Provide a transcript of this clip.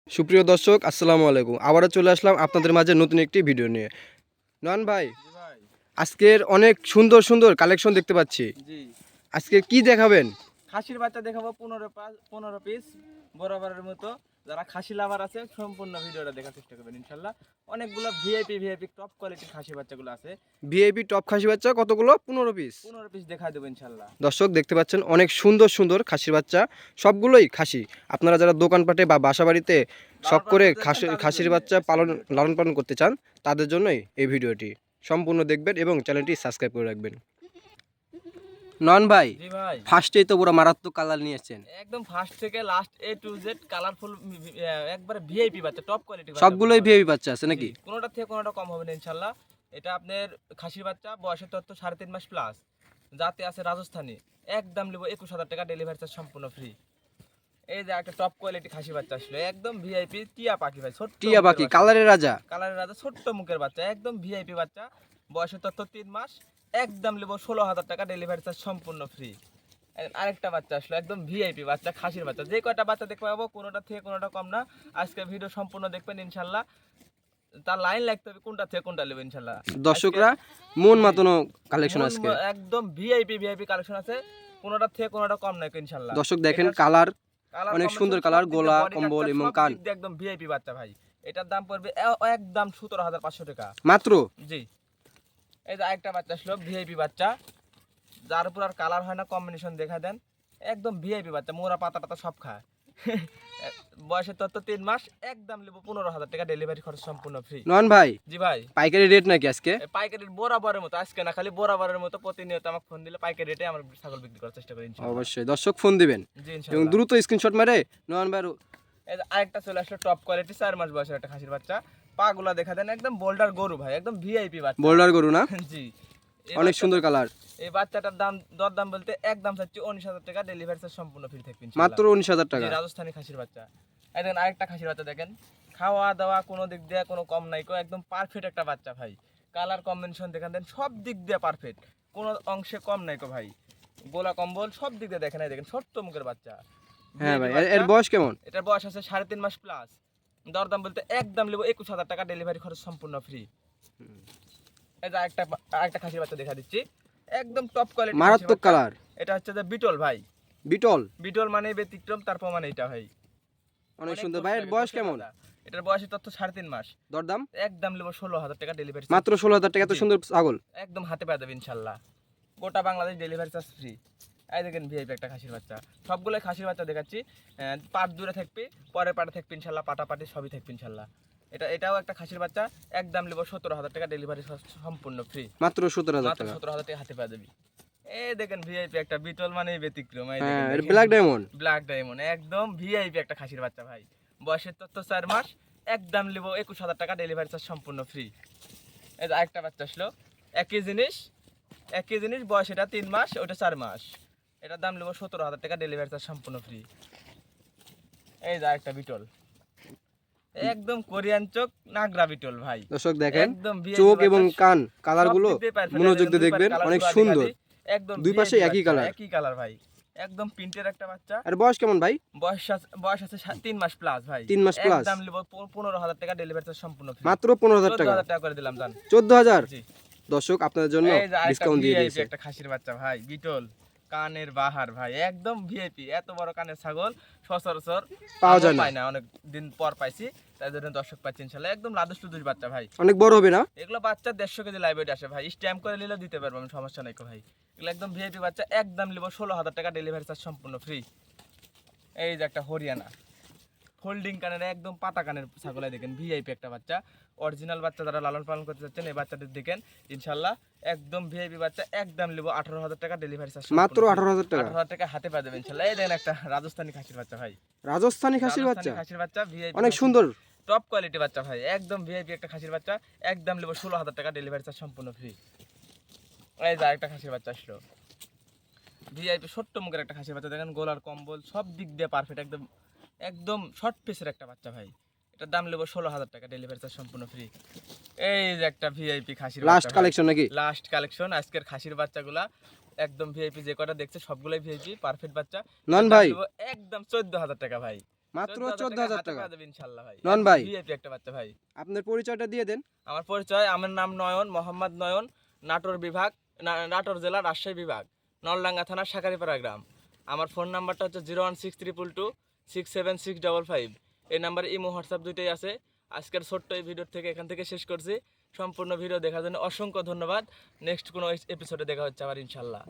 সুপ্রিয় দর্শক আসসালামু আলাইকুম। আবারও চলে আসলাম আপনাদের মাঝে নতুন একটি ভিডিও নিয়ে। নয়ন ভাই, জি ভাই। আজকের অনেক সুন্দর সুন্দর কালেকশন দেখতে পাচ্ছি। জি। আজকে কি দেখাবেন? খাসির বাচ্চা দেখাবো 15 পিস বরাবরের মতো। যারা খাসি লাভার আছে সম্পূর্ণ ভিডিওটা দেখার চেষ্টা করবেন ইনশাআল্লাহ। অনেকগুলো ভিআইপি টপ কোয়ালিটির খাসি বাচ্চাগুলো আছে। ভিআইপি টপ খাসি বাচ্চা কতগুলো? 15 পিস। 15 পিস দেখাই দেবো ইনশাআল্লাহ। দর্শক দেখতে পাচ্ছেন অনেক সুন্দর সুন্দর খাসির বাচ্চা, সবগুলোই খাসি। আপনারা যারা দোকানপাটে বা বাসাবাড়িতে শখ করে খাসির বাচ্চা লালন পালন করতে চান, তাদের জন্যই এই ভিডিওটি সম্পূর্ণ দেখবেন এবং চ্যানেলটি সাবস্ক্রাইব করে রাখবেন। নয়ন ভাই, জি ভাই। ফার্স্টেই তো পুরো মারাত্মক কালার নিয়ে এসেছেন। একদম ফার্স্ট থেকে last A to Z colourful একবারে ভিআইপি বাচ্চা টপ কোয়ালিটির বাচ্চা। সবগুলোই ভিআইপি বাচ্চা আছে নাকি? কোনোটা থেকে কোনোটা কম হবে না ইনশাআল্লাহ। এটা আপনার খাসির বাচ্চা, বয়সের তথ্য 3.5 মাস প্লাস। জাতে আছে রাজস্থানী। একদম নেব 21,000 টাকা, ডেলিভারি চার্জ সম্পূর্ণ ফ্রি। এই যে একটা টপ কোয়ালিটি খাসি বাচ্চা আসলো, একদম ভিআইপি টিয়া পাখি ভাই, ছোট্ট টিয়া পাখি, কালারের রাজা। কালারের রাজা, ছোট্ট মুখের বাচ্চা, একদম ভিআইপি বাচ্চা। বয়সের তথ্য 3 মাস। একদম নেব 16,000 টাকা, ডেলিভারি চার্জ সম্পূর্ণ ফ্রি। আরেকটা বাচ্চা আসলো, একদম ভিআইপি বাচ্চা, খাসির বাচ্চা। যে কয়টা বাচ্চা দেখতে পাবো কোনোটা থেকে কোনোটা কম না। আজকে ভিডিও সম্পূর্ণ দেখবেন ইনশাল্লাহ। তার লাইন লাগতে হবে কোনটা থেকে কোনটা নেবে ইনশাল্লাহ। দর্শকরা মন মাতানো কালেকশন আজকে। একদম ভিআইপি কালেকশন আছে, কোনোটা থেকে কোনোটা কম নাই ইনশাল্লাহ। দর্শক দেখেন কালার, অনেক সুন্দর কালার, গলা, বডি কম্বল স্ট্রাকচার এবং সব কান। দিক দিয়ে একদম ভিআইপি বাচ্চা ভাই। এটার দাম পড়বে একদম 17,500 টাকা মাত্র। জি। এই যে আরেকটা বাচ্চা আসলো, ভিআইপি বাচ্চা, যার উপর আর কালার হয় না, কম্বিনেশন দেখা দেন। একদম ভিআইপি বাচ্চা, মোরা পাতা টাতা সব খায়। বয়সের তথ্য 3 মাস। একদম নেবো 15,000 টাকা, ডেলিভারি খরচ সম্পূর্ণ ফ্রি। নয়ন ভাই, জি ভাই। পাইকারি রেট নাকি আজকে? পাইকারির বরাবরের মতো, আজকে না খালি বরাবরের মতো প্রতিনিয়ত আমাকে ফোন দিলে পাইকারি রেটে আমরা ছাগল বিক্রি করার চেষ্টা করি ইনশাআল্লাহ। অবশ্যই দর্শক ফোন দিবেন জি এবং ইনশাআল্লাহ। দ্রুত স্ক্রিনশট মেরে নয়ন ভাই। এই যে আরেকটা চলে আসলো, টপ কোয়ালিটি 4 মাস বয়সের একটা খাসির বাচ্চা। পাগুলা দেখা দেন, একদম বোল্ডার গরু ভাই, একদম ভিআইপি বাচ্চা। বোল্ডার গরু না? জি। অনেক সুন্দর কালার। এই বাচ্চাটার দরদাম বলতে একদম চাচ্ছি 19,000 টাকা, ডেলিভারি চার্জ সম্পূর্ণ ফ্রি থাকবে ইনশাআল্লাহ। মাত্র 19,000 টাকা। রাজস্থানী খাসির বাচ্চা। এই দেখেন আরেকটা খাসির বাচ্চা দেখেন, খাওয়া দাওয়া কোনো দিক দিয়ে কোনো কম নাই, একদম পারফেক্ট একটা বাচ্চা ভাই। কালার কম্বিনেশন দেখেন দেন, সব দিক দিয়ে পারফেক্ট, কোনো অংশে কম নাই কো ভাই। গোলা কম্বল সব দিক দিয়ে দেখেন, এই দেখেন ছোট্ট মুখের বাচ্চা। হ্যাঁ ভাই, এর বয়স কেমন? এটার বয়স আছে 3.5 মাস প্লাস। দরদাম বলতে একদম নেবো 21,000 টাকা, ডেলিভারি খরচ সম্পূর্ণ ফ্রি। এই যে আরেকটা খাসির বাচ্চা দেখা দিচ্ছি, একদম টপ কোয়ালিটি মারাত্মক কালার। এটা হচ্ছে যে বিটল ভাই। বিটল। বিটল মানে ব্যতিক্রম, তার প্রমাণ এটা ভাই। অনেক সুন্দর ভাই। এর বয়স কেমন? এটার বয়সের তথ্য 3.5 মাস। দরদাম একদম নেবো 16,000 টাকা, ডেলিভারি মাত্র 16,000 টাকা। এত সুন্দর ছাগল একদম হাতে পেয়ে দেবে ইনশাল্লাহ। গোটা বাংলাদেশ ডেলিভারি চার্জ ফ্রি। এই দেখেন ভিআইপি একটা খাসির বাচ্চা, সবগুলোই খাসির বাচ্চা দেখাচ্ছি। পাট দূরে থাকবে, পরের পাটে থাকবে ইনশাল্লাহ, পাটাপাটি সবই থাকবে ইনশাল্লাহ। এটাও একটা খাসির বাচ্চা, একদম নেবো 17,000 টাকা, ডেলিভারি সম্পূর্ণ ফ্রি। মাত্র 17,000 মাত্র টাকা। 17,000 টাকা হাতে পেয়ে যাবি। এই দেখেন ভিআইপি একটা বিটল মানে ব্যতিক্রম। হ্যাঁ, এর ব্ল্যাক ডায়মন্ড। ব্ল্যাক ডায়মন্ড, একদম ভিআইপি একটা খাসির বাচ্চা ভাই। বয়সের তথ্য 4 মাস। একদম নেবো 21,000 টাকা, ডেলিভারি চার্জ সম্পূর্ণ ফ্রি। এই যে আরেকটা বাচ্চা আসলো, একই জিনিস, বয়স এটা 3 মাস, ওটা 4 মাস। এটার দাম নেবো 17,000 টাকা, ডেলিভারি চার্জ সম্পূর্ণ ফ্রি। এই যে আরেকটা বিটল, একদম কোরিয়ান চোখ নাগরা বিটল ভাই। দর্শক দেখেন একদম চোখ এবং কান কালার গুলো মনোযোগ দিয়ে দেখবেন, অনেক সুন্দর। একদম দুই পাশে একই কালার ভাই, একদম প্রিন্টের একটা বাচ্চা। আর বয়স কেমন ভাই? বয়স আছে 3 মাস প্লাস ভাই। 3 মাস প্লাস। দাম নেব 15,000 টাকা, ডেলিভারি চার্জ সম্পূর্ণ ফ্রি। মাত্র 15,000 টাকা। 14,000 টাকা করে দিলাম জান। 14,000। জি। দর্শক আপনাদের জন্য এই যে আরেকটা ডিসকাউন্ট দিয়ে ভিআইপি দিয়েছে। একটা খাসির বাচ্চা ভাই, বিটল, কানের বাহার ভাই, একদম ভিআইপি। এত বড় কানের ছাগল সচরাচর পাওয়া যায় না, অনেক দিন পর পাইছি, তাই জন্য দর্শক পাচ্ছি ইনশাআল্লাহ। একদম লাদুস লুদুস বাচ্চা ভাই, অনেক বড় হবে না? এগুলো বাচ্চা 150 কেজি লাইভ ওয়েট আসে ভাই, স্ট্যাম্প করে নিলেও দিতে পারবো আমি, সমস্যা নাই ভাই। এগুলো একদম ভিআইপি বাচ্চা, একদম নেবো 16,000 টাকা, ডেলিভারি চার্জ সম্পূর্ণ ফ্রি। এই যে একটা হরিয়ানা ফোল্ডিং কানের, একদম পাতা কানের ছাগলাই দেখেন, ভিআইপি একটা বাচ্চা। অরিজিনাল বাচ্চা যারা লালন পালন করতে চাচ্ছেন, এই বাচ্চাদের দেখেন ইনশাল্লাহ, একদম ভিআইপি বাচ্চা। একদম নেবো 18,000 টাকা, ডেলিভারি চার্জ মাত্র 18,000 টাকা। 18,000 টাকা হাতে পেয়ে যাবেন ইনশাল্লাহ। এই দেখেন একটা রাজস্থানী খাসির বাচ্চা ভাই, রাজস্থানী খাসির বাচ্চা ভিআইপি, অনেক সুন্দর, টপ কোয়ালিটি বাচ্চা ভাই, একদম ভিআইপি একটা খাসির বাচ্চা। একদম নেবো 16,000 টাকা, ডেলিভারি চার্জ সম্পূর্ণ ফ্রি। এই যে আরেকটা খাসির বাচ্চা আসলো, ভিআইপি ছোট্ট মুখের একটা খাসির বাচ্চা দেখেন, গোলার কম্বল সব দিক দিয়ে পারফেক্ট, একদম শর্ট পিসের একটা বাচ্চা ভাই। এটার দাম নেবো 16,000 টাকা, ডেলিভারি চার্জ সম্পূর্ণ ফ্রি। এই যে একটা ভিআইপি খাসির লাস্ট কালেকশন নাকি? লাস্ট কালেকশন আজকের খাসির বাচ্চাগুলা, একদম ভিআইপি, যে কটা দেখছে সবগুলাই ভিআইপি পারফেক্ট বাচ্চা। নন ভাই, একদম 14,000 টাকা ভাই। মাত্র 14,000 টাকা। দেবেন ইনশাআল্লাহ ভাই। নয়ন ভাই। ভিআইপি একটা বাচ্চা ভাই। আপনার পরিচয়টা দিয়ে দেন। আমার পরিচয়, আমার নাম নয়ন, মোহাম্মদ নয়ন, নাটোর বিভাগ, নাটোর জেলা, রাজশাহী বিভাগ, নলডাঙ্গা থানা, শাকারিপাড়া গ্রাম। আমার ফোন নাম্বারটা হচ্ছে 01622267655। এই নাম্বারে ইমো হোয়াটসঅ্যাপ দুইটাই আছে। আজকের ছোট্ট এই ভিডিও থেকে এখান থেকে শেষ করছি। সম্পূর্ণ ভিডিও দেখার জন্য অসংখ্য ধন্যবাদ। নেক্সট কোনো এপিসোডে দেখা হচ্ছে আবার ইনশাল্লাহ।